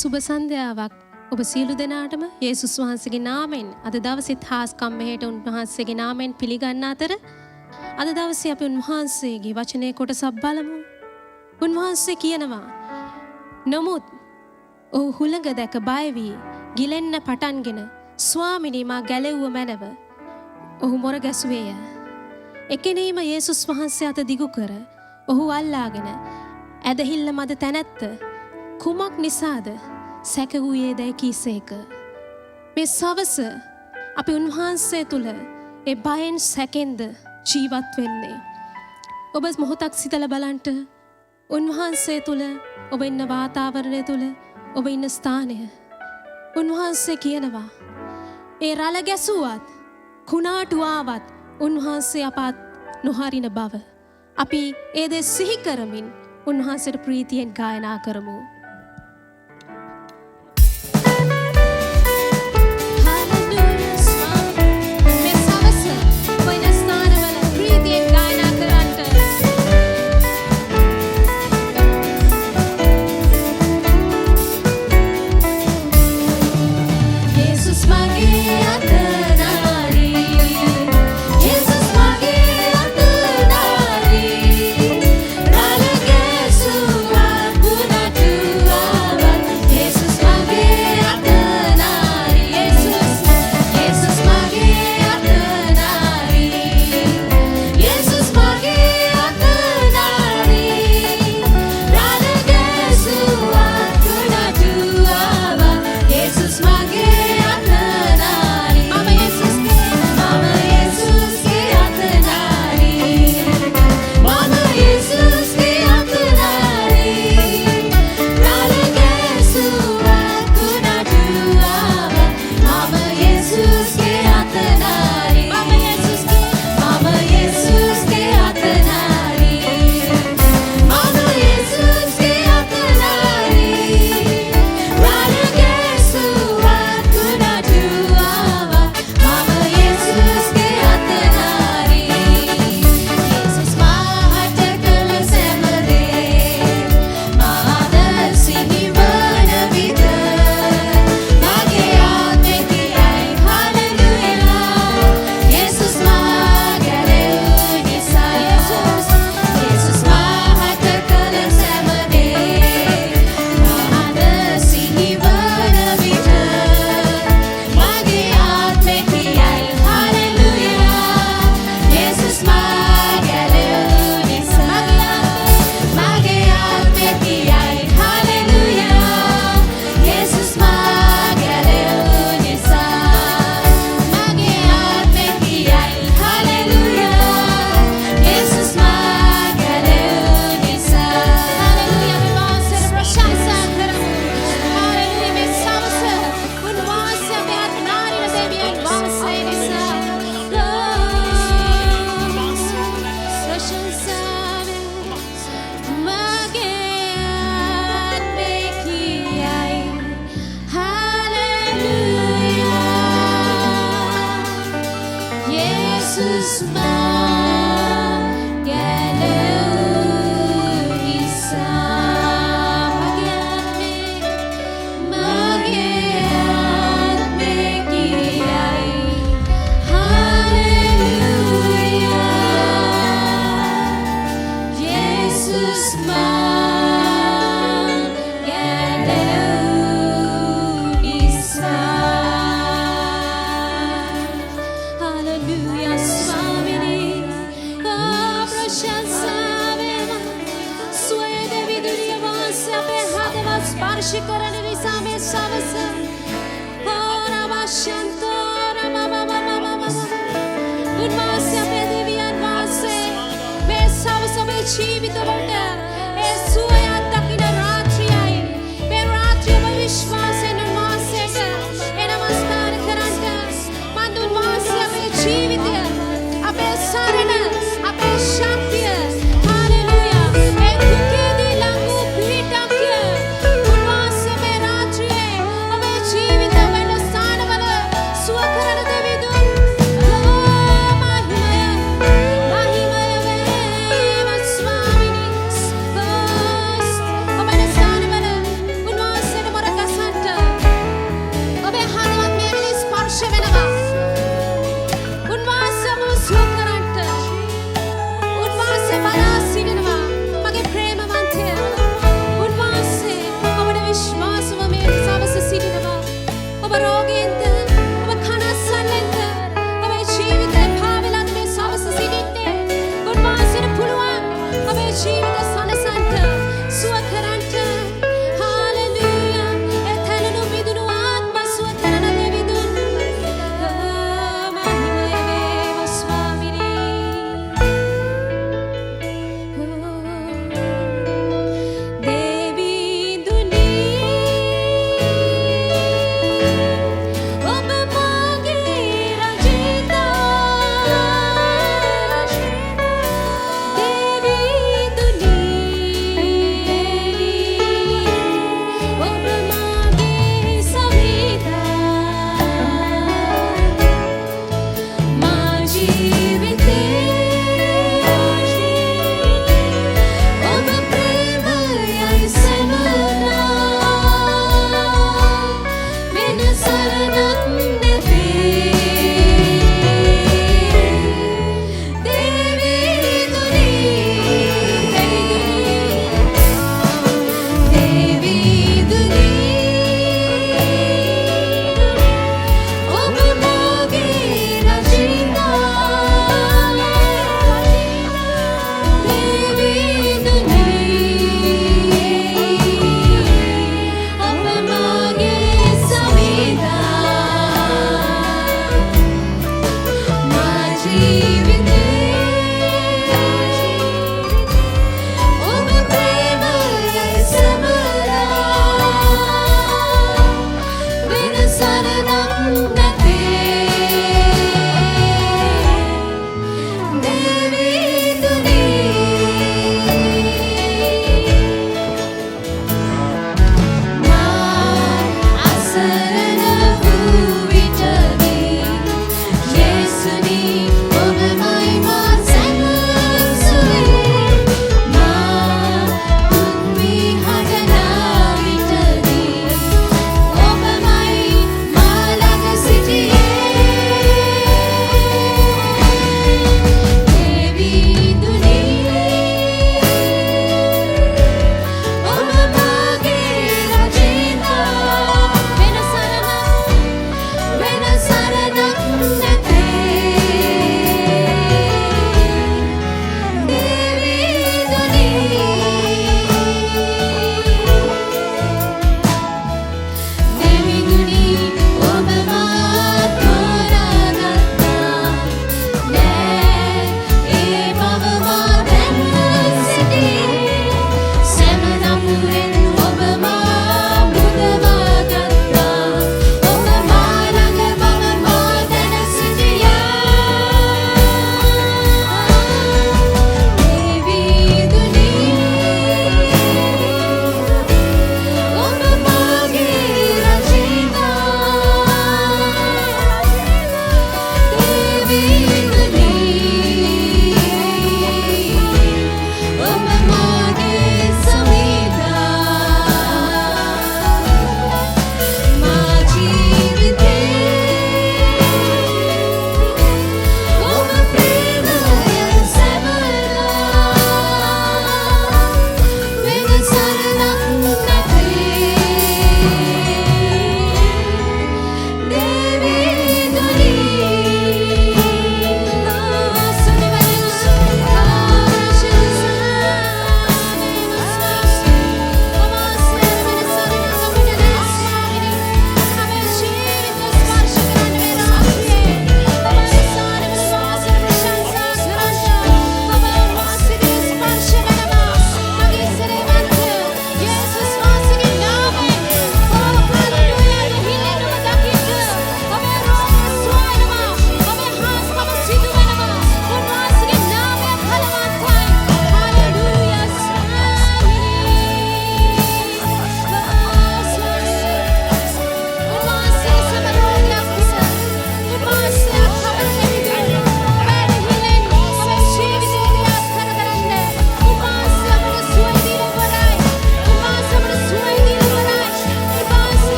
සුබ සන්ධ්‍යාවක් ඔබ සියලු දෙනාටම යේසුස් වහන්සේගේ නාමයෙන් අද දවසේත් හාස්කම් මෙහෙට උන්වහන්සේගේ නාමයෙන් පිළිගන්න අතර අද දවසේ අපි උන්වහන්සේගේ වචනේ කොටසක් බලමු. උන්වහන්සේ කියනවා නමුත් ඔහු හුළඟ දැක බය වී ගිලෙන්න පටන්ගෙන ස්වාමිනී මා ගැලෙව්ව මැනව ඔහු මොර ගැසුවේය. එකෙනීම යේසුස් වහන්සේ අත දිගු කර ඔහු අල්ලාගෙන ඇදහිල්ල මද තැනැත්ත කුමක් නිසාද සැක වූයේ දැයි කීසේක. මේ සවස අපි උන්වහන්සේ තුල ඒ බයෙන් සැකෙන්ද ජීවත් වෙන්නේ. ඔබ මොහොතක් සිතලා බලන්න උන්වහන්සේ තුල ඔබ ඉන්න වාතාවරණය තුල ඔබ ඉන්න ස්ථානය උන්වහන්සේ කියනවා ඒ රළ ගැසුවත් කුණාටු ආවත් උන්වහන්සේ අපත් නොහරින බව අපි ඒ දේ සිහි කරමින් උන්වහන්සේට ප්‍රීතියෙන් ගායනා කරමු.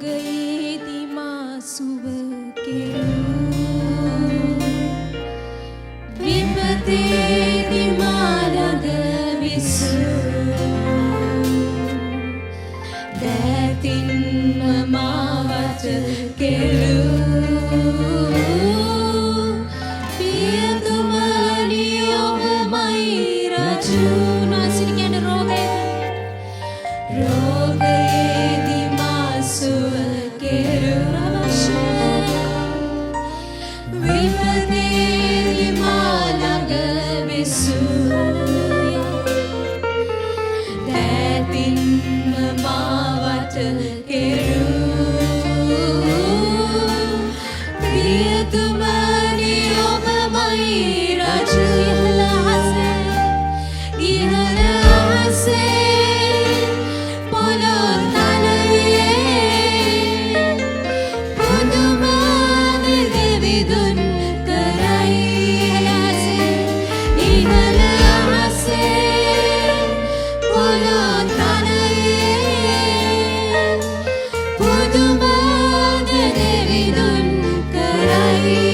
රෝගයේදී මා සුව කෙරූ විපතේදී මා ළඟ විසූ දෑතින්ම මාවට කෙරූ පියතුමනි ඔබමයි රජු නාසිර කියන රෝගයේදී මා සුව කෙරූ විපතේදී මා ළඟ විසූ දෑතින්ම මාවට කෙරූ ප්‍රියතුමනි ඔබමයි රජු ඉහළ අහසේ පොළොව තලයේ පුදුම දෙවිඳුන් කරයි ඉහළ අහසේ පොළොව තලයේ පුදුම දෙවිඳුන් කරයි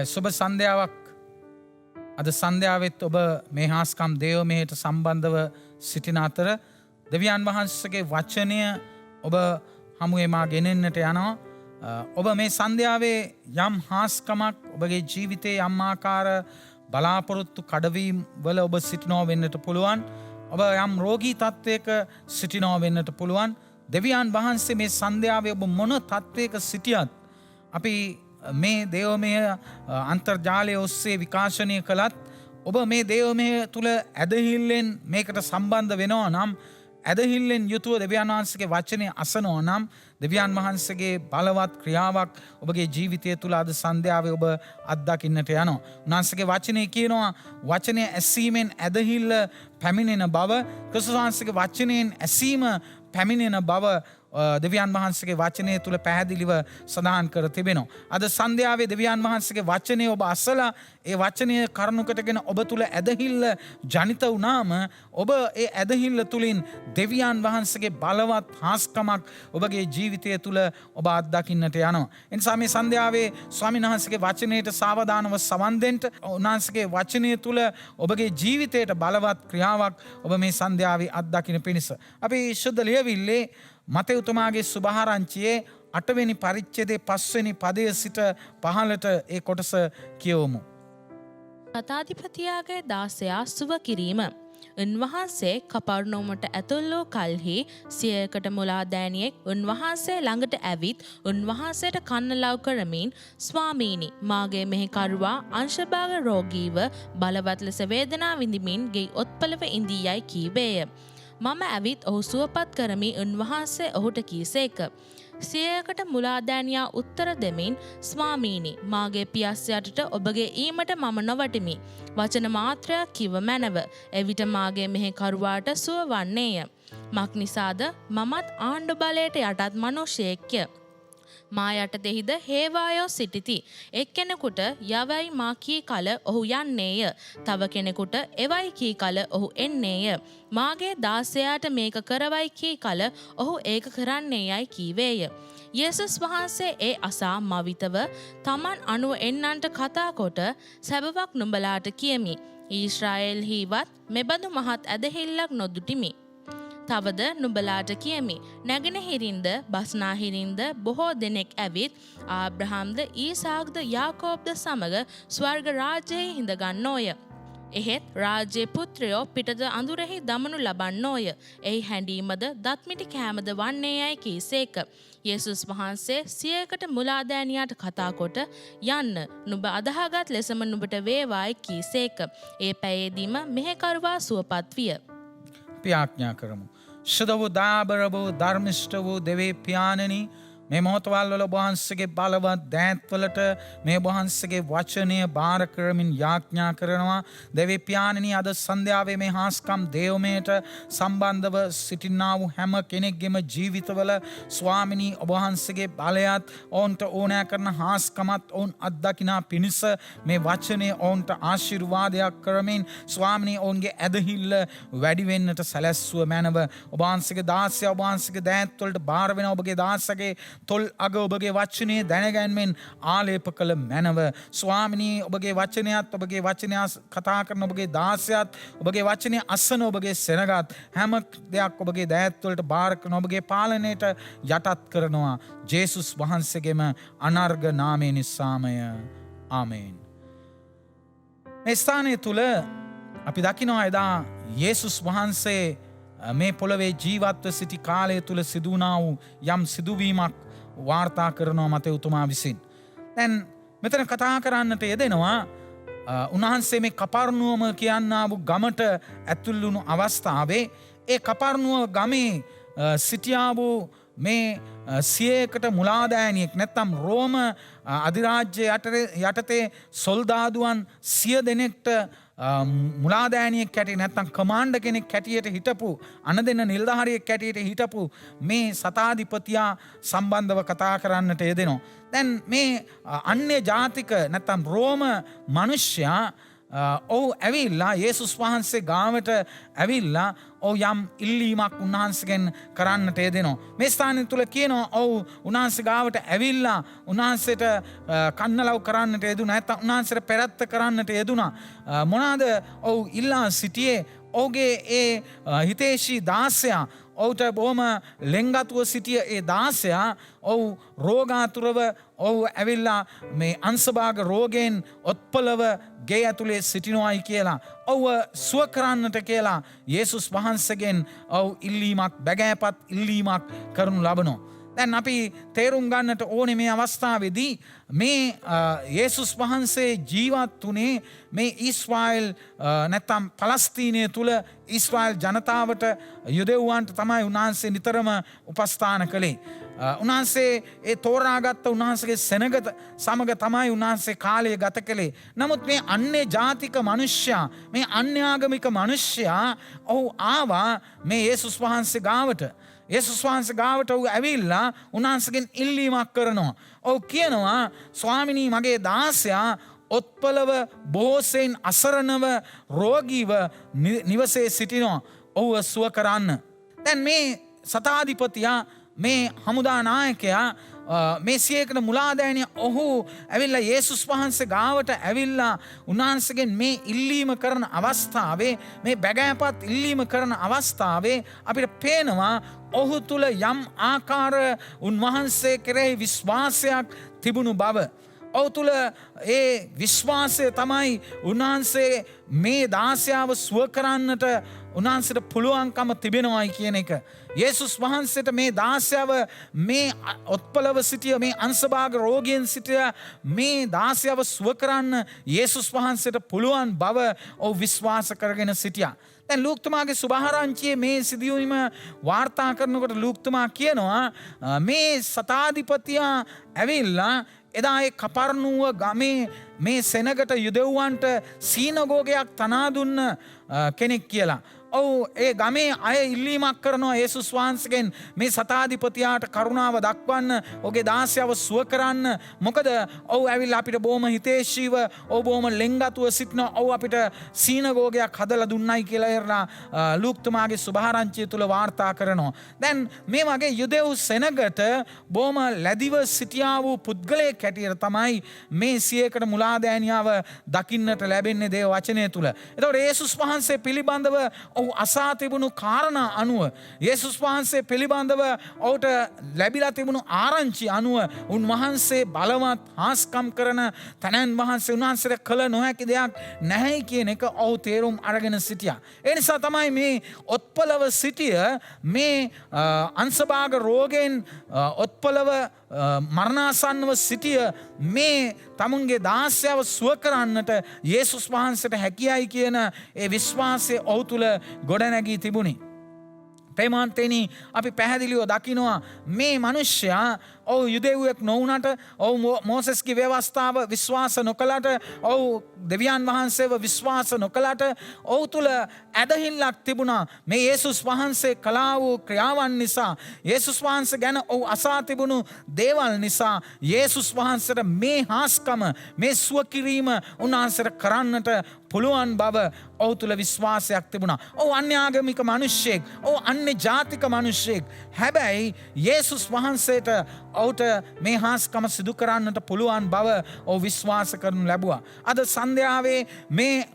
සුබ සන්ධ්‍යාවක්. අද සන්ධ්‍යාවෙත් ඔබ මේ හාස්කම් දේව මෙහෙට සම්බන්ධව සිටින අතර දෙවියන් වහන්සේගේ වචනය ඔබ හමුවේ මා ගෙනෙන්නට යනවා. ඔබ මේ සන්ධ්‍යාවේ යම් හාස්කමක් ඔබගේ ජීවිතයේ යම් ආකාර බලාපොරොත්තු කඩවීම් වල ඔබ සිටිනවා වෙන්නට පුළුවන්. ඔබ යම් රෝගී තත්ත්වයක සිටිනවා වෙන්නට පුළුවන්. දෙවියන් වහන්සේ මේ සන්ධ්‍යාවේ ඔබ මොන තත්ත්වයක සිටියත් අපි මේ දේවමය අන්තර්ජාලය ඔස්සේ විකාශනය කළත් ඔබ මේ දේවමය තුළ ඇදහිල්ලෙන් මේකට සම්බන්ධ වෙනවා නම් ඇදහිල්ලෙන් යුතුව දෙවියන් වහන්සේගේ වචනය අසනවා නම් දෙවියන් වහන්සේගේ බලවත් ක්‍රියාවක් ඔබගේ ජීවිතය තුළ අද සන්ධ්‍යාවේ ඔබ අත්දකින්නට යනවා. උන්වහන්සේගේ වචනය කියනවා වචනය ඇසීමෙන් ඇදහිල්ල පැමිණෙන බව, ක්‍රිස්තුස් වහන්සේගේ වචනයෙන් ඇසීම පැමිණෙන බව දෙවියන් වහන්සේගේ වචනය තුළ පැහැදිලිව සඳහන් කර තිබෙනවා. අද සන්ධ්‍යාවේ දෙවියන් වහන්සේගේ වචනය ඔබ අසලා ඒ වචනය කරුණුකටගෙන ඔබ තුළ ඇදහිල්ල ජනිත වුණාම ඔබ ඒ ඇදහිල්ල තුළින් දෙවියන් වහන්සේගේ බලවත් හාස්කමක් ඔබගේ ජීවිතය තුළ ඔබ අත්දකින්නට යනවා. එනිසා මේ සන්ධ්‍යාවේ ස්වාමීන් වහන්සේගේ වචනයට සාවධානව සවන් දෙන්න, උන්වහන්සේගේ වචනය තුළ ඔබගේ ජීවිතයට බලවත් ක්‍රියාවක් ඔබ මේ සන්ධ්‍යාවේ අත්දකින්න පිණිස අපි ශුද්ධ ලියවිල්ලේ මතෙව්තුමාගේ සුභාරංචියේ 8 වෙනි පරිච්ඡේදයේ 5 වෙනි පදය සිට 15ට ඒ කොටස කියවමු. තථාධිපතියාගේ දාසයා සුව කිරීම. උන්වහන්සේ කපර්නෝමට ඇතුල් වූ කල්හි සියයකට මුලා දෑනියෙක් උන්වහන්සේ ළඟට ඇවිත් උන්වහන්සේට කන්න ලව් කරමින් ස්වාමීනි මාගේ මෙහෙකරුවා අංශභාග රෝගීව බලවත් ලෙස වේදනා විඳිමින් ගේ ඔත්පලව ඉඳී යයි කීවේය. මම ඇවිත් ඔහු සුවපත් කරමි උන්වහන්සේ ඔහුට කීසේක. සියයකට මුලාදෑනියා උත්තර දෙමින් ස්වාමීනි මාගේ පියස් යටට ඔබගේ ඊමට මම නොවටිමි. වචන මාත්‍රයක් කිව මැනව. එවිට මාගේ මෙහෙකරුවාට සුව වන්නේය. මක් නිසාද මමත් ආණ්ඩු බලයට යටත් මනුෂ්‍යයෙක්ය. මා යටතෙහිද හේවායෝ සිටිති. එක්කෙනෙකුට යවයි මා කී කල ඔහු යන්නේය. තව කෙනෙකුට එවයි කී කල ඔහු එන්නේය. මාගේ දාසයාට මේක කරවයි කී කල ඔහු ඒක කරන්නේ යයි කීවේය. යේසුස් වහන්සේ ඒ අසා මවිතව තමන් අනුව එන්නන්ට කතා කොට සැබවක් නුඹලාට කියමි. ඊශ්‍රායෙල්හිවත් මෙබඳු මහත් ඇදහිල්ලක් නොදුටිමි. තවද නුඹලාට කියමි. නැගෙනහිරින්ද බස්නාහිරින්ද බොහෝ දෙනෙක් ඇවිත් ආබ්‍රහම්ද ඊසාක්ද යාකෝබ්ද සමග ස්වර්ග රාජ්‍යයේ හිඳගන්නෝය. එහෙත් රාජ්‍යයේ පුත්‍රයෝ පිටත අඳුරෙහි දමනු ලබන්නෝය. එහි හැඬීමද දත්මිටි කෑමද වන්නේ යයි කීසේක. යේසුස් වහන්සේ සියයකට මුලාදෑනියාට කතා කොට යන්න නුඹ අදහාගත් ලෙසම නුඹට වේවායි කීසේක. ඒ පැයේදීම මෙහෙකරුවා සුවපත් විය. අපි ආඥා කරමු. ශුද්ධ වූ දාබර වූ ධර්මිෂ්ඨ වූ දෙවේ පියාණනි මේ මොහොතවල් වල ඔබ වහන්සේගේ බලවත් දෑත්වලට මේ ඔබ වහන්සේගේ වචනය බාර කරමින් යාඥා කරනවා. දෙවේ පියාණනි අද සන්ධ්‍යාවේ මේ හාස්කම් දේවමයට සම්බන්ධව සිටිනා වූ හැම කෙනෙක්ගේම ජීවිතවල ස්වාමිනී ඔබ වහන්සේගේ බලයත් ඔවුන්ට ඕනෑ කරන හාස්කමත් ඔවුන් අත්දකිනා පිණිස මේ වචනය ඔවුන්ට ආශිර්වාදයක් කරමින් ස්වාමිනී ඔවුන්ගේ ඇදහිල්ල වැඩි වෙන්නට සැලැස්සුව මැනව ඔබ වහන්සේගේ දාසය ඔබ වහන්සේගේ දෑත්වලට බාර වෙන ඔබගේ දාසගේ තොල් අග ඔබගේ වචනය දැනගැන්මෙන් ආලේප කළ මැනව ස්වාමිනී ඔබගේ වචනයත් ඔබගේ වචනය කතා කරන ඔබගේ දාසයත් ඔබගේ වචනය අසන ඔබගේ සෙනගත් හැම දෙයක් ඔබගේ දෑත්වලට බාර කරන ඔබගේ පාලනයට යටත් කරනවා ජේසුස් වහන්සේගේම අනර්ඝ නාමය නිසාමය. ආමේන්. මේ ස්ථානය තුල අපි දකිනවා එදා යේසුස් වහන්සේ මේ පොළවේ ජීවත්ව සිටි කාලය තුල සිදු වුණා වූ යම් සිදුවීමක් වාර්තා කරනවා මතෙව්තුමා විසින්. දැන් මෙතන කතා කරන්නට යෙදෙනවා උන්වහන්සේ මේ කපර්ණුවම කියන්නා වූ ගමට ඇතුල් වුණු අවස්ථාවේ ඒ කපර්ණුව ගමේ සිටියා වූ මේ සියයකට මුලාදෑනියෙක් නැත්තම් රෝම අධිරාජ්‍ය යටතේ සොල්දාදුවන් 100 දෙනෙක්ට මුලාදෑනියෙක් හැටියට නැත්තම් කමාන්ඩර් කෙනෙක් හැටියට හිටපු අන දෙන්න නිලධාරියෙක් හැටියට හිටපු මේ සතාධිපතියා සම්බන්ධව කතා කරන්නට යෙදෙනවා. දැන් මේ අන්‍ය ජාතික නැත්තම් රෝම මිනිස්සයා ඔව් ඇවිල්ලා යේසුස් වහන්සේ ගාවට ඇවිල්ලා ඔව් යම් ඉල්ලීමක් උන්වහන්සේගෙන් කරන්නට යෙදෙනවා. මේ ස්ථානය තුල කියනවා ඔව් උන්වහන්සේ ගාවට ඇවිල්ලා උන්වහන්සේට කන්නලව් කරන්නට යෙදුණා. නැත්නම් උන්වහන්සේට පෙරත්ත කරන්නට යෙදුණා. මොනවාද ඔව් ඉල්ලා සිටියේ ඔහුගේ ඒ හිතේශී දාසයා ඔහුට බොහොම ලෙන්ගතුව සිටිය ඒ දාසයා ඔහු රෝගාතුරව ඔහු ඇවිල්ලා මේ අංශභාග රෝගයෙන් ඔත්පලව ගේ ඇතුලේ සිටිනවායි කියලා ඔහුව සුව කරන්නට කියලා යේසුස් වහන්සේගෙන් ඔහු ඉල්ලීමක් බැගෑපත් ඉල්ලීමක් කරනු ලබනවා. දැන් අපි තේරුම් ගන්නට ඕනේ මේ අවස්ථාවේදී මේ යේසුස් වහන්සේ ජීවත් වුණේ මේ ඊශ්‍රායෙල් නැත්නම් පලස්තීනය තුල ඊශ්‍රායෙල් ජනතාවට යුදෙව්වන්ට තමයි උන්වහන්සේ නිතරම උපස්ථාන කළේ. උන්වහන්සේ ඒ තෝරාගත්ත උන්වහන්සේගේ සෙනග සමග තමයි උන්වහන්සේ කාලය ගත කළේ. නමුත් මේ අන්‍ය ජාතික මිනිස්සයා මේ අන්‍යාගමික මිනිස්සයා ඔහු ආවා මේ යේසුස් වහන්සේ ගාවට. යේසුස් වහන්සේ ගාවට ඔහු ඇවිල්ලා උන්වහන්සේගෙන් ඉල්ලීමක් කරනවා. ඔහු කියනවා ස්වාමිනී මගේ දාසයා ඔත්පලව බොහෝසෙයින් අසරණව රෝගීව නිවසේ සිටිනවා. ඔහුව සුව කරන්න. දැන් මේ සතාධිපතියා මේ හමුදා නායකයා මේ සියයකට මුලාදෑනිය ඔහු ඇවිල්ලා යේසුස් වහන්සේ ගාවට ඇවිල්ලා උන්වහන්සේගෙන් මේ ඉල්ලීම කරන අවස්ථාවේ මේ බැගෑපත් ඉල්ලීම කරන අවස්ථාවේ අපිට පේනවා ඔහු තුල යම් ආකාර උන්වහන්සේ කෙරෙහි විශ්වාසයක් තිබුණු බව. ඔහු තුළ ඒ විශ්වාසය තමයි උන්වහන්සේ මේ දාසයාව සුව කරන්නට උන්වහන්සේට පුළුවන්කම තිබෙනවායි කියන එක. යේසුස් වහන්සේට මේ දාසයාව මේ ඔත්පලව සිටිය මේ අංශභාග රෝගයෙන් සිටිය මේ දාසයාව සුව කරන්න යේසුස් වහන්සේට පුළුවන් බව ඔහු විශ්වාස කරගෙන සිටියා. දැන් ලූක්තුමාගේ සුභාරංචියේ මේ සිදුවීම වාර්තා කරනකොට ලූක්තුමා කියනවා මේ සතාධිපතියා ඇවිල්ලා එදා ඒ කපර්ණුව ගමේ මේ සෙනගට යුදෙව්වන්ට සීනගෝගයක් තනා දුන්න කෙනෙක් කියලා. ඔව් ඒ ගමේ අය ඉල්ලීමක් කරනවා යේසුස් වහන්සේගෙන් මේ සතාධිපතියාට කරුණාව දක්වන්න, ඔහුගේ දාසයව සුව කරන්න. මොකද ඔව් ඇවිල්ලා අපිට බොහොම හිතේශීව, ඔව් බොහොම ලෙන්ගතුව සිටින ඔව් අපිට සීනගෝගයක් හදලා දුන්නයි කියලා එරලා ලූක්තුමාගේ සුභාරංචිය තුල වාර්තා කරනවා. දැන් මේ වගේ යුදෙව් සෙනගට බොහොම ලැබිව සිටියා වූ පුද්ගලයෙක් හැටියට තමයි මේ සියයකට මුලාදෑනියාව දකින්නට ලැබෙන්නේ දේව වචනය තුල. එතකොට යේසුස් වහන්සේ පිළිබඳව ඔහු අසා තිබුණු කාරණා අනුව, යේසුස් වහන්සේ පිළිබඳව ඔහුට ලැබිලා තිබුණු ආරංචි අනුව උන්වහන්සේ බලවත් හාස්කම් කරන තැනැන් වහන්සේ උන්වහන්සේට කළ නොහැකි දෙයක් නැහැයි කියන එක ඔහු තේරුම් අරගෙන සිටියා. ඒ නිසා තමයි මේ ඔත්පලව සිටිය මේ අංශභාග රෝගයෙන් ඔත්පලව මරණාසන්නව සිටිය මේ තමුන්ගේ දාස්යව සුව කරන්නට යේසුස් වහන්සේට හැකියයි කියන ඒ විශ්වාසය ඔහු තුළ ගොඩනැගී තිබුණි. ප්‍රේමාන්තේනි, අපි පැහැදිලිව දකිනවා මේ මනුෂ්‍යයා ඔහු යුදෙව්වෙක් නොවුනට, ඔහු මෝසෙස්ගේ ව්‍යවස්ථාව විශ්වාස නොකළට, ඔහු දෙවියන් වහන්සේව විශ්වාස නොකළට ඔහු තුළ ඇදහිල්ලක් තිබුණා මේ යේසුස් වහන්සේ කළා වූ ක්‍රියාවන් නිසා. යේසුස් වහන්සේ ගැන ඔහු අසා තිබුණු දේවල් නිසා යේසුස් වහන්සේට මේ හාස්කම, මේ සුව කිරීම උන්වහන්සේට කරන්නට පුළුවන් බව ඔහු තුළ විශ්වාසයක් තිබුණා. ඔහු අන්‍යාගමික මිනිසෙක්, ඔහු අන්‍ය ජාතික මිනිසෙක්. හැබැයි යේසුස් වහන්සේට ඔහුට මේ හාස්කම සිදු කරන්නට පුළුවන් බව ඔහු විශ්වාස කරනු ලැබුවා. අද සන්ධ්‍යාවේ මේ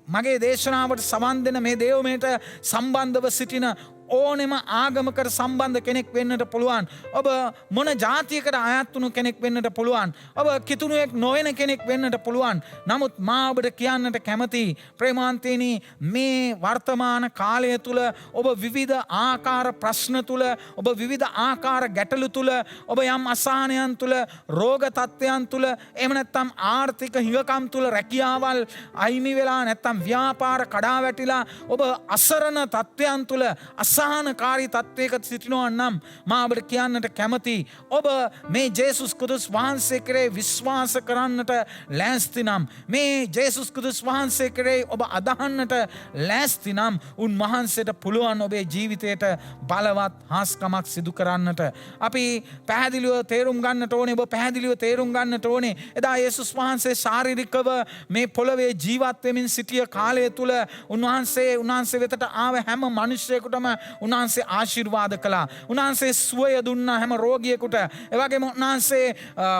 මගේ දේශනාවට සවන් දෙන මේ දේවමයට සම්බන්ධව සිටින ඕනෙම ආගමකට සම්බන්ධ කෙනෙක් වෙන්නට පුළුවන්. ඔබ මොන ජාතියකට අයත් වුණු කෙනෙක් වෙන්නට පුළුවන්. ඔබ කිතුණුවෙක් නොවන කෙනෙක් වෙන්නට පුළුවන්. නමුත් මා ඔබට කියන්නට කැමති ප්‍රේමාන්තේනි, මේ වර්තමාන කාලය තුල ඔබ විවිධ ආකාර ප්‍රශ්න තුල, ඔබ විවිධ ආකාර ගැටලු තුල, ඔබ යම් අසහනයන් තුල, රෝග තත්ත්වයන් තුල, එහෙම නැත්නම් ආර්ථික හිඟකම් තුල, රැකියාවල් අයිමි වෙලා නැත්නම් ව්‍යාපාර කඩා වැටිලා ඔබ අසරණ තත්ත්වයන් තුල අසහනකාරී තත්ත්වයක සිටිනවා නම් මා ඔබට කියන්නට කැමති, ඔබ මේ ජේසුස් ක්‍රිස්තුස් වහන්සේ කෙරේ විශ්වාස කරන්නට ලෑස්ති නම්, මේ ජේසුස් ක්‍රිස්තුස් වහන්සේ කෙරේ ඔබ අදහන්නට ලෑස්ති නම් උන්වහන්සේට පුළුවන් ඔබේ ජීවිතයට බලවත් හාස්කමක් සිදු කරන්නට. අපි පැහැදිලිව තේරුම් ගන්නට ඕනේ, ඔබ පැහැදිලිව තේරුම් ගන්නට ඕනේ, එදා යේසුස් වහන්සේ ශාරීරිකව මේ පොළවේ ජීවත් වෙමින් සිටිය කාලය තුල උන්වහන්සේ වෙතට ආව හැම මිනිසෙකුටම උන්වහන්සේ ආශිර්වාද කළා. උන්වහන්සේ සුවය දුන්නා හැම රෝගියෙකුට. ඒ වගේම උන්වහන්සේ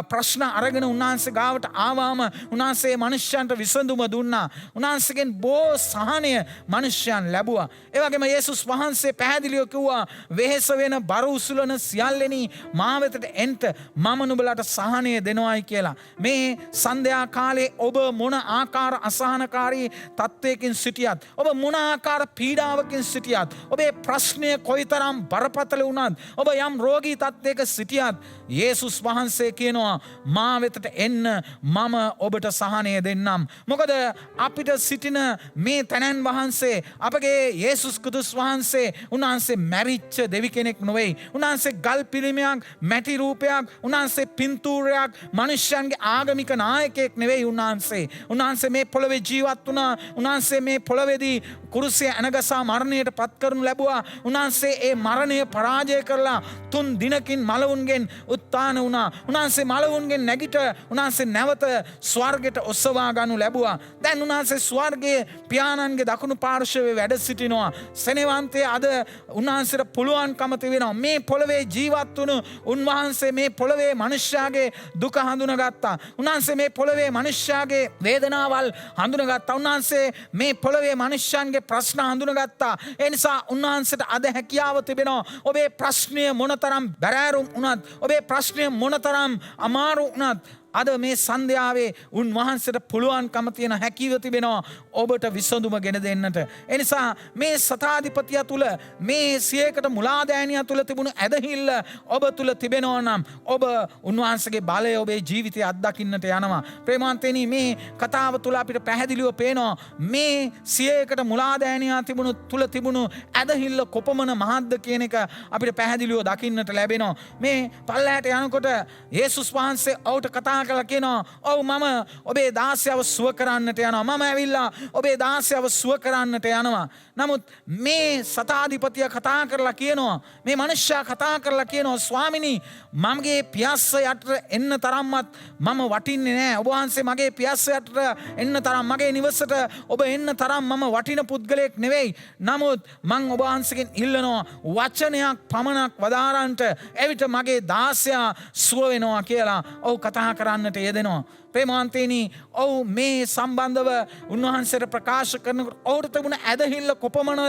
ප්‍රශ්න අරගෙන උන්වහන්සේ ගාවට ආවම උන්වහන්සේ මිනිස්යන්ට විසඳුම දුන්නා. උන්වහන්සේගෙන් බොහෝ සහනය මිනිස්යන් ලැබුවා. ඒ වගේම යේසුස් වහන්සේ පැහැදිලිව කිව්වා, වෙහෙස වෙන බර උසුලන සියල්ලෙනි මා වෙතට එන්ට, මම නුඹලට සහනය දෙනවායි කියලා. මේ සන්ධ්‍යා කාලේ ඔබ මොන ආකාර අසහනකාරී තත්වයකින් සිටියත්, ඔබ මොන ආකාර පීඩාවකින් සිටියත්, ඔබේ ප්‍රශ්නය කොයිතරම් බරපතල වුණත්, ඔබ යම් රෝගී තත්ත්වයක සිටියත්, යේසුස් වහන්සේ කියනවා මා වෙතට එන්න, මම ඔබට සහනය දෙන්නම්. මොකද අපිට සිටින මේ තැනැන් වහන්සේ, අපගේ යේසුස් ක්‍රිස්තුස් වහන්සේ, උන්වහන්සේ මැරිච්ච දෙවි කෙනෙක් නොවේ. උන්වහන්සේ ගල් පිළිමයක්, මැටි රූපයක්, උන්වහන්සේ පින්තූරයක්, මනුෂ්‍යයන්ගේ ආගමික නායකයෙක් නෙවෙයි උන්වහන්සේ. උන්වහන්සේ මේ පොළවේ ජීවත් වුණා. උන්වහන්සේ මේ පොළවේදී කුරුසිය ඇනගසා මරණයට පත් කරනු ලැබුවා. උන්වහන්සේ ඒ මරණය පරාජය කරලා 3 දිනකින් මලවුන්ගෙන් උත්ථාන වුණා. උන්වහන්සේ මලවුන්ගෙන් නැගිට උන්වහන්සේ නැවත ස්වර්ගයට ඔසවා ගනු ලැබුවා. දැන් උන්වහන්සේ ස්වර්ගයේ පියාණන්ගේ දකුණු පාර්ශ්වයේ වැඩ සිටිනවා. සෙනෙවන්තයේ අද උන්වහන්සේට පුළුවන්කම තිබෙනවා මේ පොළවේ ජීවත් වුණු උන්වහන්සේ මේ පොළවේ මිනිස්යාගේ දුක හඳුනගත්තා. උන්වහන්සේ මේ පොළවේ මිනිස්යාගේ වේදනාවල් හඳුනගත්තා. උන්වහන්සේ මේ පොළවේ මිනිස්යන්ගේ ප්‍රශ්න හඳුනගත්තා. ඒ නිසා උන්වහන්සේට අද හැකියාව තිබෙනවා. ඔබේ ප්‍රශ්නය මොනතරම් බැරෑරුම් වුණත්, ඔබේ ප්‍රශ්නය මොනතරම් අමාරු වුණත්, අද මේ සන්ධ්‍යාවේ උන්වහන්සේට පුළුවන්කම තියෙන හැකියාව තිබෙනවා ඔබට විසඳුම ගෙන දෙන්නට. ඒ නිසා මේ සතාධිපතියා තුල මේ සියයකට මුලාදෑනියා තුල තිබුණු ඇදහිල්ල ඔබ තුල තිබෙනවා නම් ඔබ උන්වහන්සේගේ බලය ඔබේ ජීවිතයේ අත්දකින්නට යනවා. ප්‍රේමාන්තේනි මේ කතාව තුල අපිට පැහැදිලිව පේනවා මේ සියයකට මුලාදෑනියා තිබුණු තුල තිබුණු ඇදහිල්ල කොපමණ මහත්ද කියන එක අපිට පැහැදිලිව දකින්නට ලැබෙනවා. මේ පල්ලෑට යනකොට යේසුස් වහන්සේ ඔහුට කතා කරලා කියනවා ඔව් මම ඔබේ දාසයව සුව කරන්නට යනවා. මම ඇවිල්ලා ඔබේ දාසයව සුව කරන්නට යනවා. නමුත් මේ සතාධිපතිය කතා කරලා කියනවා මේ මනුෂ්‍යයා කතා කරලා කියනවා ස්වාමිනී මමගේ පියස්ස යට එන්න තරම්වත් මම වටින්නේ නැහැ. ඔබ වහන්සේ මගේ පියස්ස යට එන්න තරම් මගේ නිවසට ඔබ එන්න තරම් මම වටින පුද්ගලයෙක් නෙවෙයි. නමුත් මං ඔබ වහන්සේගෙන් ඉල්ලනවා වචනයක් පමණක් වදාරන්නට එවිට මගේ දාසයා සුව වෙනවා කියලා ඔව් කතා කරන්නට යෙදෙනවා. ප්‍රේමාන්තේනි ඔව් මේ සම්බන්ධව උන්වහන්සේට ප්‍රකාශ කරනකොට ඔහුට තිබුණ ඇදහිල්ල කොපමණ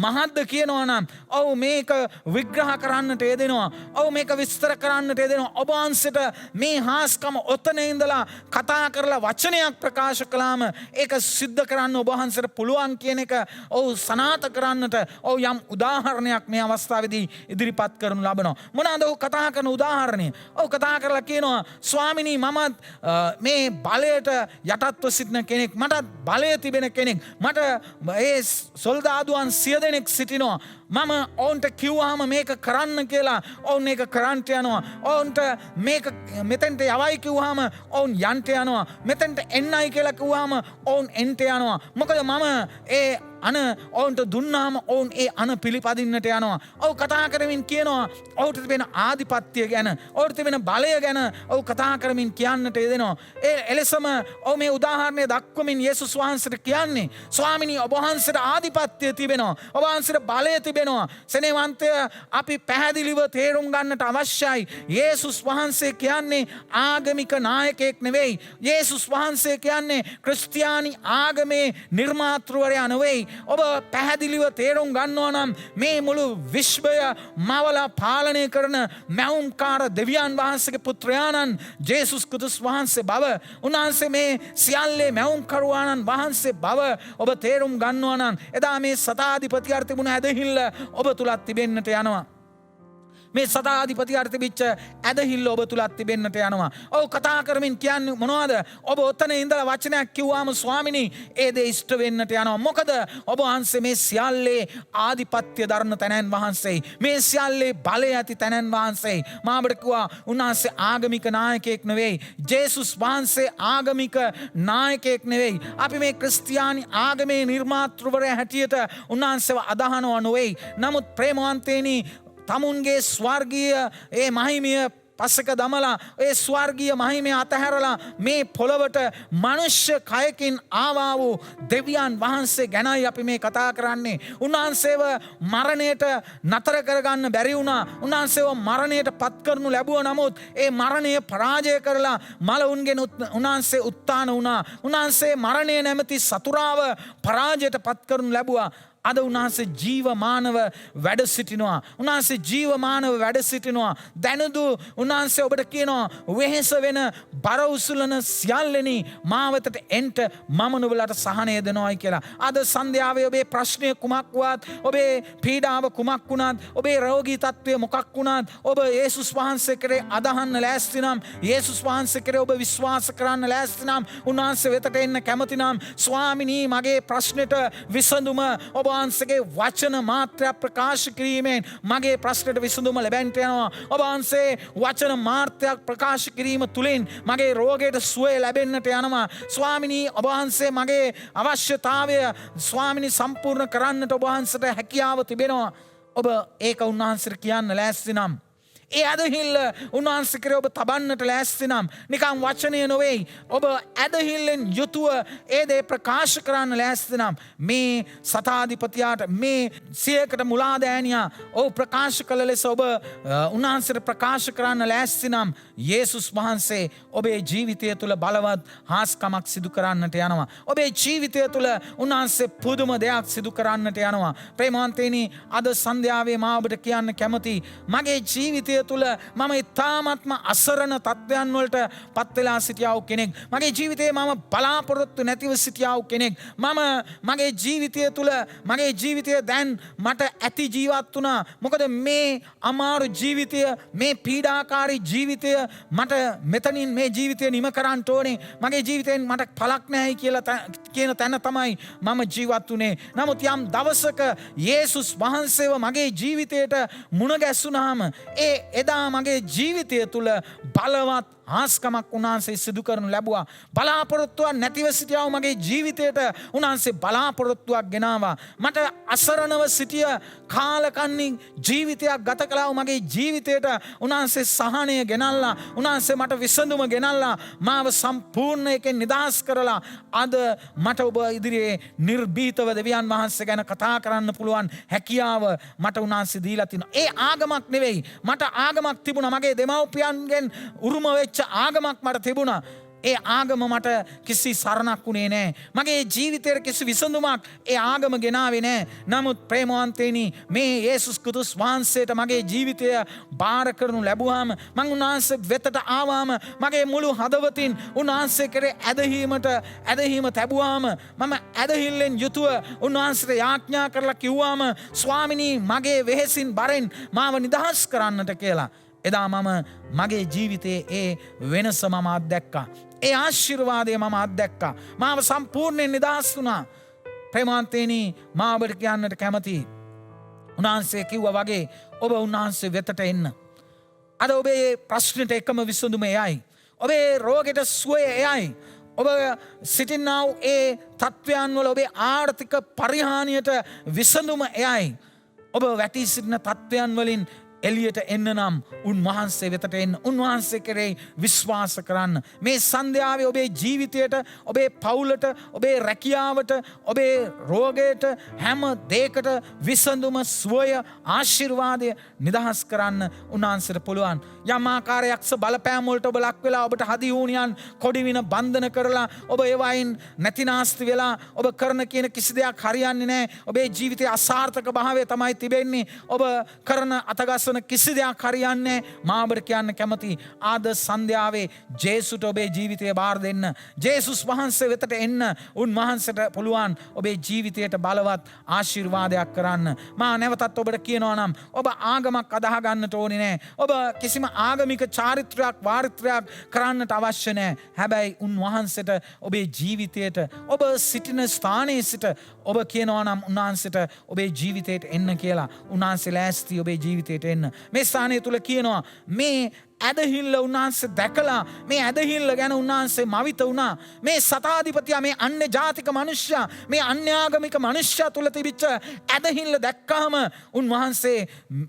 මහත්ද කියනවා නම් ඔව් මේක විග්‍රහ කරන්නට යෙදෙනවා. ඔව් මේක විස්තර කරන්නට යෙදෙනවා. ඔබ වහන්සේට මේ හාස්කම ඔතන ඉඳලා කතා කරලා වචනයක් ප්‍රකාශ කළාම ඒක සිද්ධ කරන්න ඔබ වහන්සේට පුළුවන් කියන එක ඔව් සනාත කරන්නට ඔව් යම් උදාහරණයක් මේ අවස්ථාවේදී ඉදිරිපත් කරනු ලබනවා. මොනවාද ඔහු කතා කරන උදාහරණය? ඔව් කතා කරලා කියනවා ස්වාමිනී මමත් මේ බලයට යටත්ව සිටින කෙනෙක්. මට බලය තිබෙන කෙනෙක්. මට ඒ සොල්දාදුවන් 100 දෙනෙක් සිටිනවා. මම ඔවුන්ට කිව්වාම මේක කරන්න කියලා ඔවුන් ඒක කරන්නට යනවා. ඔවුන්ට මේක මෙතෙන්ට යවයි කිව්වාම ඔවුන් යන්ට යනවා. මෙතෙන්ට එන්නයි කියලා කිව්වාම ඔවුන් එන්ට යනවා. මොකද මම ඒ අන ඔවුන්ට දුන්නාම ඔවුන් ඒ අන පිළිපදින්නට යනවා. ඔව් කතා කරමින් කියනවා ඔහුට තිබෙන ආධිපත්‍ය ගැන ඔහුට තිබෙන බලය ගැන ඔව් කතා කරමින් කියන්නට යෙදෙනවා. ඒ එලෙසම ඔව් මේ උදාහරණය දක්වමින් යේසුස් වහන්සේට කියන්නේ ස්වාමිනී ඔබ වහන්සේට ආධිපත්‍ය තිබෙනවා. ඔබ වහන්සේට බලය තිබෙනවා. සෙනෙවන්තය අපි පැහැදිලිව තේරුම් ගන්නට අවශ්‍යයි. යේසුස් වහන්සේ කියන්නේ ආගමික නායකයෙක් නෙවෙයි. යේසුස් වහන්සේ කියන්නේ ක්‍රිස්තියානි ආගමේ නිර්මාතෘවරයා නෙවෙයි. ඔබ පැහැදිලිව තේරුම් ගන්නවා නම් මේ මුළු විශ්වය මවලා පාලනය කරන මැවුම්කාර දෙවියන් වහන්සේගේ පුත්‍රයාණන් ජේසුස් ක්‍රිස්තුස් වහන්සේ බව උන්වහන්සේ මේ සියල්ලේ මැවුම්කරුවාණන් වහන්සේ බව ඔබ තේරුම් ගන්නවා නම් එදා මේ සතාධිපතියට තිබුණ ඇදහිල්ල ඔබ තුලත් තිබෙන්නට යනවා. මේ සතාධිපතියට තිබිච්ච ඇදහිල්ල ඔබ තුලත් තිබෙන්නට යනවා. ඔව් කතා කරමින් කියන්නේ මොනවද? ඔබ ඔතන ඉඳලා වචනයක් කිව්වාම ස්වාමිනී ඒ දේ ඉෂ්ට වෙන්නට යනවා. මොකද ඔබ වහන්සේ මේ සියල්ලේ ආධිපත්‍ය දරන තැනන් වහන්සේයි. මේ සියල්ලේ බලය ඇති තැනන් වහන්සේයි. මා ඔබට කිව්වා උන්වහන්සේ ආගමික නායකයෙක් නෙවෙයි. ජේසුස් වහන්සේ ආගමික නායකයෙක් නෙවෙයි. අපි මේ ක්‍රිස්තියානි ආගමේ නිර්මාතෘවරයා හැටියට උන්වහන්සේව අදහනවා නෙවෙයි. නමුත් ප්‍රේමවන්තේනි තමුන්ගේ ස්වර්ගීය ඒ මහිමය පස්සක දමලා ඒ ස්වර්ගීය මහිමය අතහැරලා මේ පොළවට මනුෂ්‍ය කයකින් ආවා වූ දෙවියන් වහන්සේ ගැනයි අපි මේ කතා කරන්නේ. උන්වහන්සේව මරණයට නතර කරගන්න බැරි වුණා. උන්වහන්සේව මරණයට පත් කරනු ලැබුව නමුත් ඒ මරණය පරාජය කරලා මලවුන්ගෙන් උන්වහන්සේ උත්ථාන වුණා. උන්වහන්සේ මරණය නැමැති සතුරාව පරාජයට පත් කරනු ලැබුවා. අද උන්වහන්සේ ජීවමානව වැඩ සිටිනවා. උන්වහන්සේ ජීවමානව වැඩ සිටිනවා. දැනුදු උන්වහන්සේ ඔබට කියනවා වෙහෙස වෙන බර උසුලන සියල්ලෙනි මාවතට එන්ට මම නුඹලට සහනය දෙනවායි කියලා. අද සන්ධ්‍යාවේ ඔබේ ප්‍රශ්නය කුමක් වුවත්, ඔබේ පීඩාව කුමක් වුණත්, ඔබේ රෝගී තත්ත්වය මොකක් වුණත් ඔබ යේසුස් වහන්සේ කරේ අදහන්න ලෑස්ති නම්, යේසුස් වහන්සේ කරේ ඔබ විශ්වාස කරන්න ලෑස්ති නම්, උන්වහන්සේ වෙතට එන්න කැමති නම් ස්වාමිනී මගේ ප්‍රශ්නෙට විසඳුම ඔබ වහන්සේගේ වචන මාත්‍රයක් ප්‍රකාශ කිරීමෙන් මගේ ප්‍රශ්නට විසඳුම ලැබෙන්නට යනවා. ඔබ වහන්සේ වචන මාත්‍රයක් ප්‍රකාශ කිරීම තුලින් මගේ රෝගයට සුවය ලැබෙන්නට යනවා. ස්වාමිනී ඔබ වහන්සේ මගේ අවශ්‍යතාවය ස්වාමිනී සම්පූර්ණ කරන්නට ඔබ වහන්සේට හැකියාව තිබෙනවා. ඔබ ඒක උන්වහන්සේට කියන්න ලෑස්ති නම්, ඒ ඇදහිල්ල උන්වහන්සේ කරේ ඔබ තබන්නට ලෑස්ති නම්, නිකම් වචනය නොවේයි, ඔබ ඇදහිල්ලෙන් යුතුව ඒ දේ ප්‍රකාශ කරන්න ලෑස්ති නම් මේ සතාධිපතියාට, මේ සියයකට මුලාදෑනියා ඔව් ප්‍රකාශ කළ ලෙස ඔබ උන්වහන්සේට ප්‍රකාශ කරන්න ලෑස්ති නම් යේසුස් වහන්සේ ඔබේ ජීවිතය තුළ බලවත් හාස්කමක් සිදු කරන්නට යනවා. ඔබේ ජීවිතය තුළ උන්වහන්සේ පුදුම දෙයක් සිදු කරන්නට යනවා. ප්‍රේමවන්තයනි, අද සන්ධ්‍යාවේ මා ඔබට කියන්න කැමති, මගේ ජීවිතය තුළ මම ඉතාමත්ම අසරණ තත්ත්වයන් වලට පත් වෙලා සිටියාව කෙනෙක්. මගේ ජීවිතේ මම බලාපොරොත්තු නැතිව සිටියාව කෙනෙක්. මම මගේ ජීවිතය තුළ මගේ ජීවිතය දැන් මට ඇති ජීවත් වුණා. මොකද මේ අමාරු ජීවිතය, මේ පීඩාකාරී ජීවිතය මට මෙතනින් මේ ජීවිතය නිම කරන්න ඕනේ. මගේ ජීවිතයෙන් මට පළක් නැහැ කියලා කියන තැන තමයි මම ජීවත් වුණේ. නමුත් යම් දවසක යේසුස් වහන්සේව මගේ ජීවිතයට මුණ ගැස්සුනාම එදා මගේ ජීවිතය තුළ බලවත් ආස්කමක් උන්වහන්සේ සිදු කරනු ලැබුවා. බලාපොරොත්තුවක් නැතිව සිටියාව මගේ ජීවිතයට උන්වහන්සේ බලාපොරොත්තුවක් ගෙනාවා. මට අසරණව සිටිය කාලකන්ණි ජීවිතයක් ගත කළාව මගේ ජීවිතයට උන්වහන්සේ සහනය ගෙනල්ලා, උන්වහන්සේ මට විසඳුම ගෙනල්ලා, මාව සම්පූර්ණ එකෙන් නිදහස් කරලා අද මට ඔබ ඉදිරියේ නිර්භීතව දෙවියන් වහන්සේ ගැන කතා කරන්න පුළුවන් හැකියාව මට උන්වහන්සේ දීලා තිනවා. ඒ ආගමක් නෙවෙයි, මට ආගමක් තිබුණා. මගේ දෙමව්පියන්ගෙන් උරුම වෙච්ච ආගමක් මට තිබුණා. ඒ ආගම මට කිසි සරණක් වුණේ නෑ. මගේ ජීවිතයට කිසි විසඳුමක් ඒ ආගම ගෙනාවේ නෑ. නමුත් ප්‍රේමවන්තයනි, මේ යේසුස් ක්‍රිස්තුස් වහන්සේට මගේ ජීවිතය බාර කරනු ලැබුවාම, මං උන්වහන්සේ වෙතට ආවාම, මගේ මුළු හදවතින් උන්වහන්සේ කෙරේ ඇදහිම තැබුවාම, මම ඇදහිල්ලෙන් යුතුව උන්වහන්සේට යාඥා කරලා කිව්වාම, ස්වාමිනී මගේ වෙහෙසින් බරෙන් මාව නිදහස් කරන්නට කියලා. එදා මම මගේ ජීවිතයේ ඒ වෙනස මම අත්දැක්කා. ඒ ආශිර්වාදය මම අත්දැක්කා. මාව සම්පූර්ණයෙන් නිදහස් වුණා. ප්‍රේමවන්තයනි, මා ඔබට කියන්නට කැමතියි, උන්වහන්සේ කිව්වා වගේ ඔබ උන්වහන්සේ වෙතට එන්න. අද ඔබේ ප්‍රශ්නෙට එකම විසඳුම එයයි. ඔබේ රෝගෙට සුවය එයයි. ඔබ සිටින්නා වූ ඒ තත්ත්වයන් වල ඔබේ ආර්ථික පරිහානියට විසඳුම එයයි. ඔබ වැටි සිටින තත්ත්වයන් වලින් එලියට එන්න නම් උන්වහන්සේ වෙතට එන්න. උන්වහන්සේ කෙරෙහි විශ්වාස කරන්න. මේ සන්ධ්‍යාවේ ඔබේ ජීවිතයට, ඔබේ පවුලට, ඔබේ රැකියාවට, ඔබේ රෝගයට, හැම දෙයකට විසඳුම, සුවය, ආශිර්වාදය නිදහස් කරන්න උන්වහන්සේට පුළුවන්. යම් ආකාරයක්ස බලපෑම් වලට ඔබ ලක් වෙලා, ඔබට හදි වුණියන් කොඩිවින බන්ධන කරලා, ඔබ ඒවයින් නැතිනාස්ති වෙලා, ඔබ කරන කියන කිසි දෙයක් හරියන්නේ නැහැ. ඔබේ ජීවිතයේ අසාර්ථක භාවය තමයි තිබෙන්නේ. ඔබ කරන අතගස්සන කිසි දෙයක් හරියන්නේ. මා ඔබට කියන්න කැමති, ආද සන්ධ්‍යාවේ ජේසුට ඔබේ ජීවිතය බාර දෙන්න. ජේසුස් වහන්සේ වෙතට එන්න. උන්වහන්සේට පුළුවන් ඔබේ ජීවිතයට බලවත් ආශිර්වාදයක් කරන්න. මා නැවතත් ඔබට කියනවා නම්, ඔබ ආගමක් අදහ ගන්නට ඕනේ නැහැ. ඔබ කිසිම ආගමික චාරිත්‍රයක් වාරිත්‍රයක් කරන්නට අවශ්‍ය නැහැ. හැබැයි උන්වහන්සේට ඔබේ ජීවිතයට, ඔබ සිටින ස්ථානයේ සිට ඔබ කියනවා නම් උන්වහන්සේට ඔබේ ජීවිතයට එන්න කියලා. උන්වහන්සේ ලෑස්ති ඔබේ ජීවිතයට එන්න. මේ ස්ථානය තුල කියනවා, මේ ඇදහිල්ල උන්වහන්සේ දැකලා, මේ ඇදහිල්ල ගැන උන්වහන්සේ මවිත වුණා. මේ සතාධිපතියා, මේ අන්‍ය ජාතික මනුෂ්‍යයා, මේ අන්‍යාගමික මනුෂ්‍යයා තුල තිබිච්ච ඇදහිල්ල දැක්කාම උන්වහන්සේ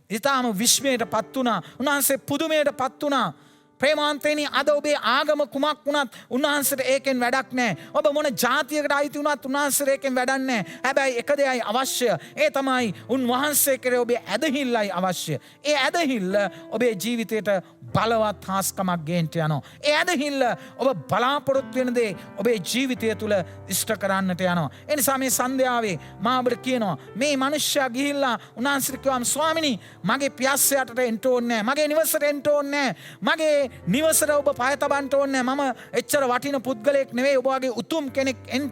ඊටාම විස්මයට පත් වුණා. උන්වහන්සේ පුදුමයට පත් වුණා. ප්‍රේමාන්තේනි, අද ඔබේ ආගම කුමක් වුණත් උන්වහන්සේට ඒකෙන් වැඩක් නැහැ. ඔබ මොන ජාතියකට අයිති වුණත් උන්වහන්සේට ඒකෙන් වැඩක් නැහැ. හැබැයි එක දෙයයි අවශ්‍ය. ඒ තමයි උන්වහන්සේ කෙරේ ඔබේ ඇදහිල්ලයි අවශ්‍ය. ඒ ඇදහිල්ල ඔබේ ජීවිතයට බලවත් හාස්කමක් ගේන්න යනවා. ඒ ඇදහිල්ල ඔබ බලාපොරොත්තු වෙන දේ ඔබේ ජීවිතය තුළ ඉෂ්ට කරන්නට යනවා. ඒ නිසා මේ සන්ධ්‍යාවේ මා ඔබට කියනවා, මේ මිනිස්සයා ගිහිල්ලා උන්වහන්සේට කිව්වම, ස්වාමිනී මගේ පියස්සයට එන්න ඕනේ නැහැ. මගේ නිවසට එන්න ඕනේ නැහැ. මගේ නිවසට ඔබ පය තබන්න ඕනේ නැහැ. මම එච්චර වටින පුද්ගලයෙක් නෙවෙයි. ඔබ වගේ උතුම් කෙනෙක් එන්න.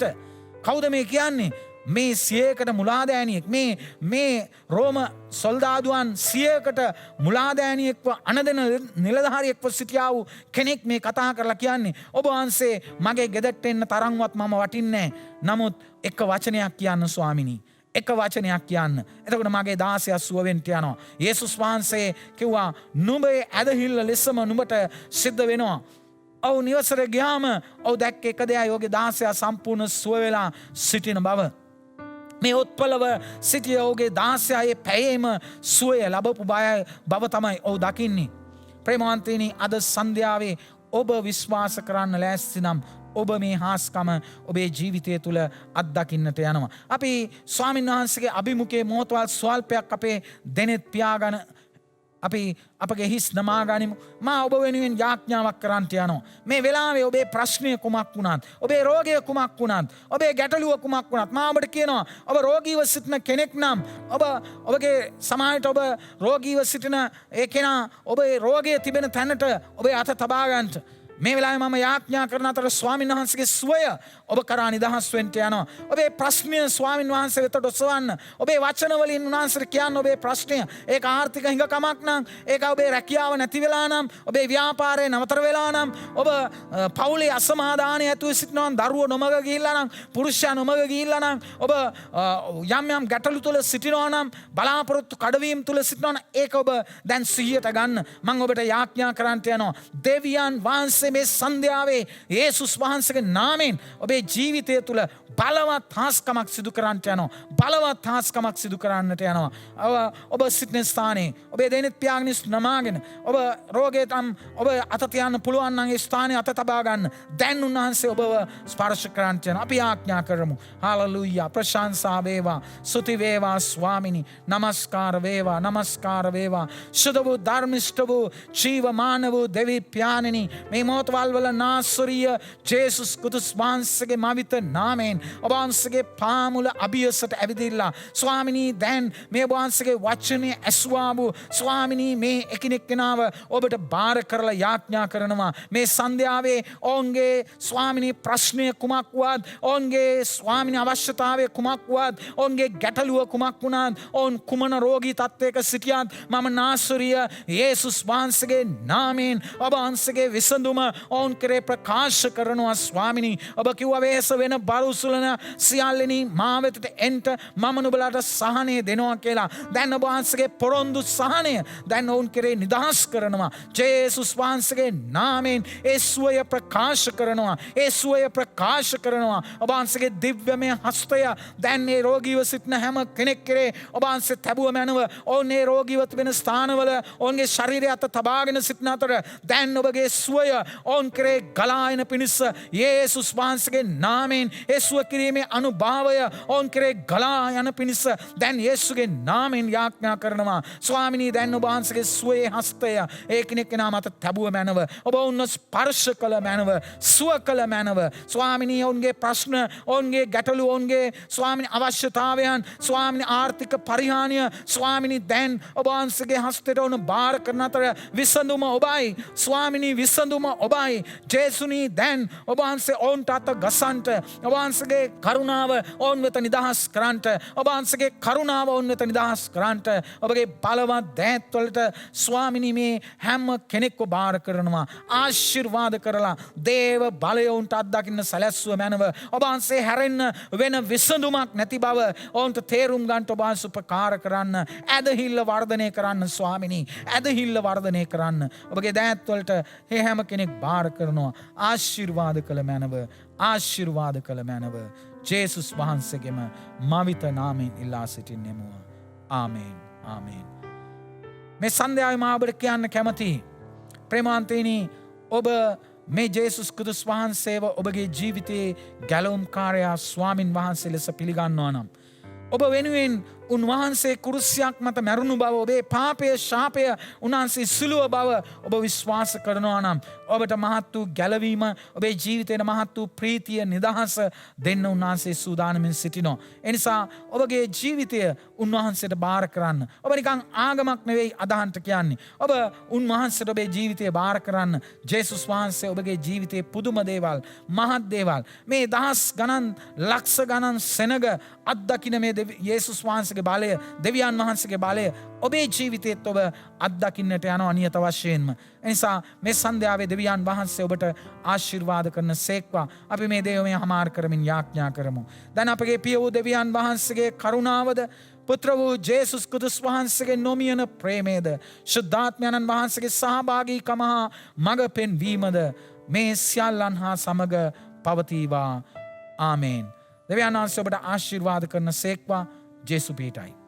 කවුද මේ කියන්නේ? මේ 100කට මුලාදෑනියෙක්, මේ රෝම සොල්දාදුවන් 100කට මුලාදෑනියෙක්ව අනදෙන නිලධාරියෙක්ව සිටියා වූ කෙනෙක් මේ කතා කරලා කියන්නේ, ඔබ වහන්සේ මගේ ගෙදරට එන්න තරම්වත් මම වටින්නේ නැහැ. නමුත් එක වචනයක් කියන්න ස්වාමිනී. එක වචනයක් කියන්න. එතකොට මගේ 16 සුව වෙන්න යනවා. යේසුස් වහන්සේ කිව්වා, නුඹේ ඇදහිල්ල ලෙසම නුඹට සිද්ධ වෙනවා. ඔව් නිවසට ගියාම ඔව් දැක්ක එක දෙයයි, ඔහුගේ 16 සම්පූර්ණ සුව වෙලා සිටින බව. මේ උත්පලව සිටිය ඔහුගේ 16 පැයේම සුවය ලැබපු බව තමයි ඔහු දකින්නේ. ප්‍රේමවන්තයනි, අද සන්ධ්‍යාවේ ඔබ විශ්වාස කරන්න ලෑස්ති නම් ඔබ මේ හාස්කම ඔබේ ජීවිතය තුළ අත්දකින්නට යනවා. අපි ස්වාමීන් වහන්සේගේ අභිමුඛයේ මොහොතවල් ස්වල්පයක් අපේ දෙනෙත් පියාගෙන අපි අපගේ හිස් නමා ගනිමු. මා ඔබ වෙනුවෙන් යාඥාවක් කරන්නට යනවා. මේ වෙලාවේ ඔබේ ප්‍රශ්නය කුමක් වුණත්, ඔබේ රෝගය කුමක් වුණත්, ඔබේ ගැටලුව කුමක් වුණත් මා ඔබට කියනවා ඔබ රෝගීව සිටින කෙනෙක් නම් ඔබගේ සමාජයට ඔබ රෝගීව සිටින ඒ කෙනා ඔබේ රෝගය තිබෙන තැනට ඔබේ අත තබා ගන්නට මේ වෙලාවේ මම යාඥා කරන අතර ස්වාමීන් වහන්සේගේ සුවය ඔබ කරා නිදහස් වෙන්න යනවා. ඔබේ ප්‍රශ්නය ස්වාමීන් වහන්සේ වෙතට ඔසවන්න. ඔබේ වචන වලින් උන්වහන්සේට කියන්න ඔබේ ප්‍රශ්නය. ඒක ආර්ථික හිඟකමක් නම්, ඒක ඔබේ රැකියාව නැති වෙලා නම්, ඔබේ ව්‍යාපාරය නවතර වෙලා නම්, ඔබ පවුලේ අසමාදානය ඇතුව සිටිනවා නම්, දරුවෝ නොමග ගිහිල්ලා නම්, පුරුෂයා නොමග ගිහිල්ලා නම්, ඔබ යම් ගැටලු තුල සිටිනවා නම්, බලාපොරොත්තු කඩවීම තුල සිටිනවා නම්, ඒක ඔබ දැන් සිහියට ගන්න. මම ඔබට යාඥා කරන්නට යනවා. දෙවියන් වහන්සේ මේ සන්ධ්‍යාවේ යේසුස් වහන්සේගේ නාමයෙන් ඔබේ ජීවිතය තුළ බලවත් හාස්කමක් සිදු කරන්නට යනවා. බලවත් හාස්කමක් සිදු කරන්නට යනවා. ඔබ සිටින ස්ථානයේ ඔබේ දෙනෙත් පියාගෙන නමාගෙන ඔබ රෝගයට ඔබ අත තියන්න පුළුවන් නම් ඒ ස්ථානයේ අත තබා ගන්න. දැන් උන්වහන්සේ ඔබව ස්පර්ශ කරන්නට යනවා. අපි ආඥා කරමු. හාලෙලූයා. ප්‍රශංසා වේවා. ස්තුති වේවා ස්වාමිනී. නමස්කාර වේවා. නමස්කාර වේවා. සුද්ධ වූ ධර්මිෂ්ඨ වූ ජීවමාන වූ දෙවි පියාණෙනි මේ මොහොතවල වල නාසරිය ජේසුස් ක්‍රිස්තුස් වහන්සේගේ මවිත නාමයෙන් ඔබ වහන්සේගේ පාමුල අභියසට ඇවිදිලා ස්වාමිනී දැන් මේ වහන්සේගේ වචනේ ඇසුවා වූ ස්වාමිනී මේ එකිනෙක කෙනාව ඔබට බාර කරලා යාඥා කරනවා මේ සන්ධ්‍යාවේ ඔවුන්ගේ ස්වාමිනී ප්‍රශ්නය කුමක් වුවත් ඔවුන්ගේ ස්වාමිනී අවශ්‍යතාවය කුමක් වුවත් ඔවුන්ගේ ගැටලුව කුමක් වුණත් ඔවුන් කුමන රෝගී තත්ත්වයක සිටියත් මම නාසරිය යේසුස් වහන්සේගේ නාමයෙන් ඔබ වහන්සේගේ විසඳුම ඔවුන් කරේ ප්‍රකාශ කරනවා ස්වාමිනී ඔබ කිව්වා වෙහස වෙන බරුසුලන සියල්ලෙනි මා වෙතට එන්ට මම නුඹලාට සහනය දෙනවා කියලා දැන් ඔබ වහන්සේගේ පොරොන්දු සහනය දැන් ඔවුන් කරේ නිදහස් කරනවා ජේසුස් වහන්සේගේ නාමයෙන් ඒ සුවය ප්‍රකාශ කරනවා ඒ සුවය ප්‍රකාශ කරනවා ඔබ වහන්සේගේ දිව්‍යමය හස්තය දැන් මේ රෝගීව සිටින හැම කෙනෙක් කරේ ඔබ වහන්සේ තැබුව මැනව ඔවුන් මේ රෝගීව තිබෙන ස්ථානවල ඔවුන්ගේ ශරීරය අත තබාගෙන සිටින අතර දැන් ඔබගේ සුවය ඔවුන් කරේ ගලායන පිණිස යේසුස් වහන්සේගේ නාමයෙන් ඒ සුව කිරීමේ අනුභවය ඔවුන් කරේ ගලා යන පිණිස දැන් යේසුගේ නාමයෙන් යාඥා කරනවා ස්වාමිනී දැන් ඔබ වහන්සේගේ සුවේ හස්තය ඒකිනෙක කෙනා මත තැබුව මැනව ඔබ ඔවුන්ව ස්පර්ශ කළ මැනව සුව කළ මැනව ස්වාමිනී ඔවුන්ගේ ප්‍රශ්න ඔවුන්ගේ ගැටලු ඔවුන්ගේ ස්වාමිනී අවශ්‍යතාවයන් ස්වාමිනී ආර්ථික පරිහානිය ස්වාමිනී දැන් ඔබ වහන්සේගේ හස්තයට ඔවුන් බාර කරන අතර විසඳුම ඔබයි ස්වාමිනී විසඳුම ඔබයි ජේසුනී දැන් ඔබ වහන්සේ ඔවුන්ට අත ගසන්ට ඔබ වහන්සේගේ කරුණාව ඔවුන් වෙත නිදහස් කරන්නට ඔබ වහන්සේගේ කරුණාව ඔවුන් වෙත නිදහස් කරන්නට ඔබගේ බලවත් දෑත් වලට ස්වාමිනී මේ හැම කෙනෙක්ව බාර කරනවා ආශිර්වාද කරලා දේව බලය ඔවුන්ට අත්දකින්න සැලැස්සුව මැනව ඔබ වහන්සේ හැරෙන්න වෙන විසඳුමක් නැති බව ඔවුන්ට තේරුම් ගන්නට ඔබ වහන්සේ උපකාර කරන්න ඇදහිල්ල වර්ධනය කරන්න ස්වාමිනී ඇදහිල්ල වර්ධනය කරන්න ඔබගේ දෑත් වලට මේ හැම කෙනෙක් බාර කරනවා ආශිර්වාද කළ මැනව ආශිර්වාද කළ මැනව ජේසුස් වහන්සේගේම මවිත නාමයෙන් ඉල්ලා සිටින්නෙමු ආමේන් ආමේන් මේ සන්ධ්‍යාවේ මා ඔබට කියන්න කැමතියි ප්‍රේමාන්තේනි ඔබ මේ ජේසුස් ක්‍රිස්තුස් වහන්සේව ඔබගේ ජීවිතයේ ගැලවුම්කාරයා ස්වාමින් වහන්සේ ලෙස පිළිගන්නවා නම් ඔබ වෙනුවෙන් උන්වහන්සේ කුරුසියක් මත මැරුණු බව ඔබේ පාපය ශාපය උන්වහන්සේ සිළුව බව ඔබ විශ්වාස කරනවා නම් ඔබට මහත් වූ ගැලවීම ඔබේ ජීවිතයට මහත් වූ ප්‍රීතිය නිදහස දෙන්න උන්වහන්සේ සූදානමින් සිටිනවා. එනිසා ඔබගේ ජීවිතය උන්වහන්සේට බාර කරන්න. ඔබ නිකන් ආගමක් නෙවෙයි අදහන්ට කියන්නේ. ඔබ උන්වහන්සේට ඔබේ ජීවිතය බාර කරන්න. ජේසුස් වහන්සේ ඔබගේ ජීවිතයේ පුදුම දේවල් මහත් දේවල් මේ දහස් ගණන් ලක්ෂ ගණන් සෙනග අත්දකින්න මේ යේසුස් වහන්සේ බලය දෙවියන් වහන්සේගේ බලය ඔබේ ජීවිතයේත් ඔබ අත්දකින්නට යනවා නියත වශයෙන්ම. එනිසා මේ සන්ධ්‍යාවේ දෙවියන් වහන්සේ ඔබට ආශිර්වාද කරන සේක්වා අපි මේ දේවමය හමාර කරමින් යාඥා කරමු. දැන් අපගේ පිය වූ දෙවියන් වහන්සේගේ කරුණාවද පුත්‍ර වූ ජේසුස් ක්‍රිස්තුස් වහන්සේගේ නොමියන ප්‍රේමයද ශුද්ධාත්මයන්න් වහන්සේගේ සහභාගීකම හා මඟ පෙන්වීමද මේ සියල්ලන් හා සමග පවතිවා. ආමේන්. දෙවියන් වහන්සේ ඔබට ආශිර්වාද කරන සේක්වා. ජේසු පීටයි.